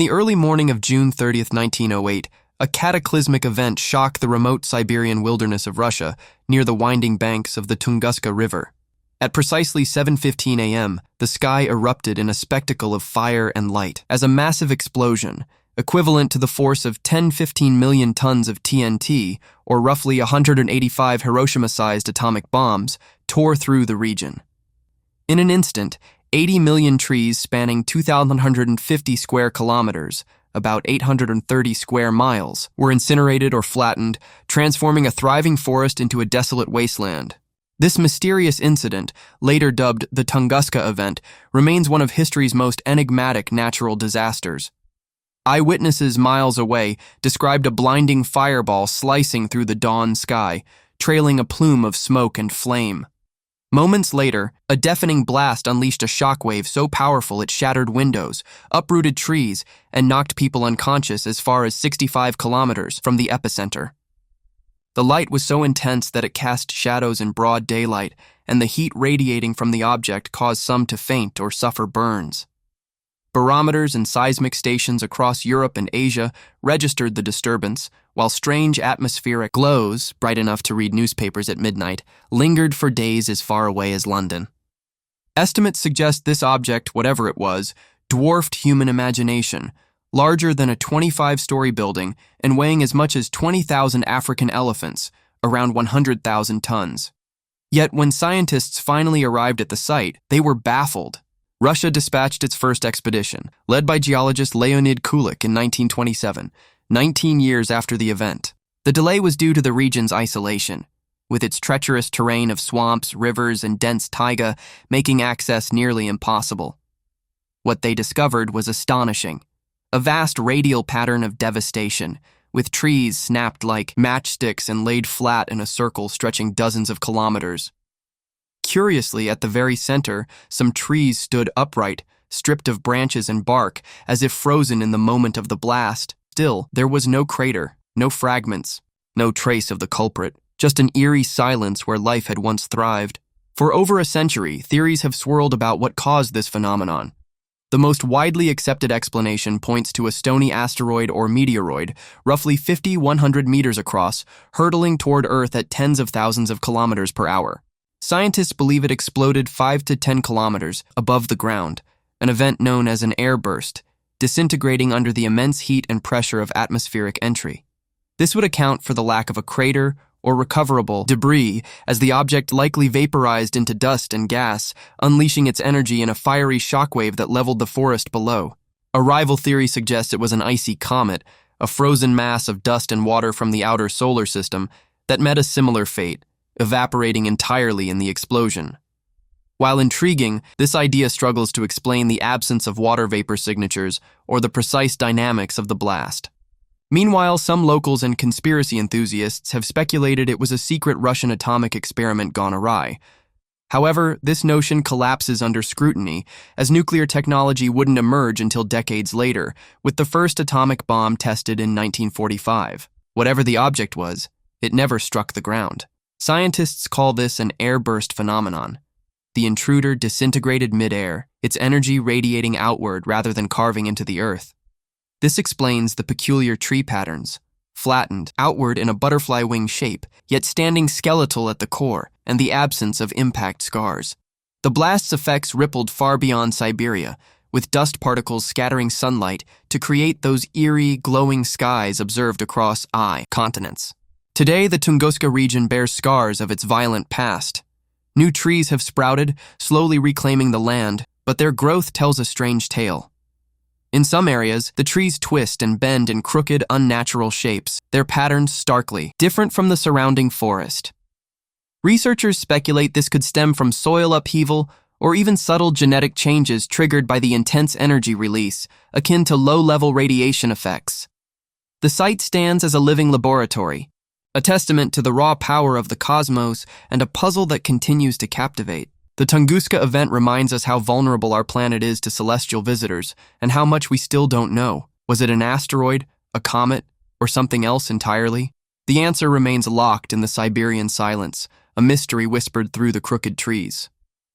the early morning of June 30th, 1908, a cataclysmic event shocked the remote Siberian wilderness of Russia near the winding banks of the Tunguska River. At precisely 7:15 a.m., the sky erupted in a spectacle of fire and light as a massive explosion, equivalent to the force of 10-15 million tons of TNT, or roughly 185 Hiroshima-sized atomic bombs, tore through the region. In an instant, 80 million trees spanning 2,150 square kilometers, about 830 square miles, were incinerated or flattened, transforming a thriving forest into a desolate wasteland. This mysterious incident, later dubbed the Tunguska Event, remains one of history's most enigmatic natural disasters. Eyewitnesses miles away described a blinding fireball slicing through the dawn sky, trailing a plume of smoke and flame. Moments later, a deafening blast unleashed a shockwave so powerful it shattered windows, uprooted trees, and knocked people unconscious as far as 65 kilometers from the epicenter. The light was so intense that it cast shadows in broad daylight, and the heat radiating from the object caused some to faint or suffer burns. Barometers and seismic stations across Europe and Asia registered the disturbance, while strange atmospheric glows, bright enough to read newspapers at midnight, lingered for days as far away as London. Estimates suggest this object, whatever it was, dwarfed human imagination, larger than a 25-story building and weighing as much as 20,000 African elephants, around 100,000 tons. Yet when scientists finally arrived at the site, they were baffled. Russia dispatched its first expedition, led by geologist Leonid Kulik in 1927, 19 years after the event. The delay was due to the region's isolation, with its treacherous terrain of swamps, rivers, and dense taiga making access nearly impossible. What they discovered was astonishing. A vast radial pattern of devastation, with trees snapped like matchsticks and laid flat in a circle stretching dozens of kilometers. Curiously, at the very center, some trees stood upright, stripped of branches and bark, as if frozen in the moment of the blast. Still, there was no crater, no fragments, no trace of the culprit, just an eerie silence where life had once thrived. For over a century, theories have swirled about what caused this phenomenon. The most widely accepted explanation points to a stony asteroid or meteoroid, roughly 50-100 meters across, hurtling toward Earth at tens of thousands of kilometers per hour. Scientists believe it exploded 5 to 10 kilometers above the ground, an event known as an airburst, disintegrating under the immense heat and pressure of atmospheric entry. This would account for the lack of a crater or recoverable debris, as the object likely vaporized into dust and gas, unleashing its energy in a fiery shockwave that leveled the forest below. A rival theory suggests it was an icy comet, a frozen mass of dust and water from the outer solar system that met a similar fate, evaporating entirely in the explosion. While intriguing, this idea struggles to explain the absence of water vapor signatures or the precise dynamics of the blast. Meanwhile, some locals and conspiracy enthusiasts have speculated it was a secret Russian atomic experiment gone awry. However, this notion collapses under scrutiny, as nuclear technology wouldn't emerge until decades later, with the first atomic bomb tested in 1945. Whatever the object was, it never struck the ground. Scientists call this an airburst phenomenon. The intruder disintegrated midair, its energy radiating outward rather than carving into the earth. This explains the peculiar tree patterns, flattened outward in a butterfly wing shape, yet standing skeletal at the core, and the absence of impact scars. The blast's effects rippled far beyond Siberia, with dust particles scattering sunlight to create those eerie, glowing skies observed across continents. Today, the Tunguska region bears scars of its violent past. New trees have sprouted, slowly reclaiming the land, but their growth tells a strange tale. In some areas, the trees twist and bend in crooked, unnatural shapes, their patterns starkly different from the surrounding forest. Researchers speculate this could stem from soil upheaval or even subtle genetic changes triggered by the intense energy release, akin to low-level radiation effects. The site stands as a living laboratory, a testament to the raw power of the cosmos and a puzzle that continues to captivate. The Tunguska Event reminds us how vulnerable our planet is to celestial visitors and how much we still don't know. Was it an asteroid, a comet, or something else entirely? The answer remains locked in the Siberian silence, a mystery whispered through the crooked trees.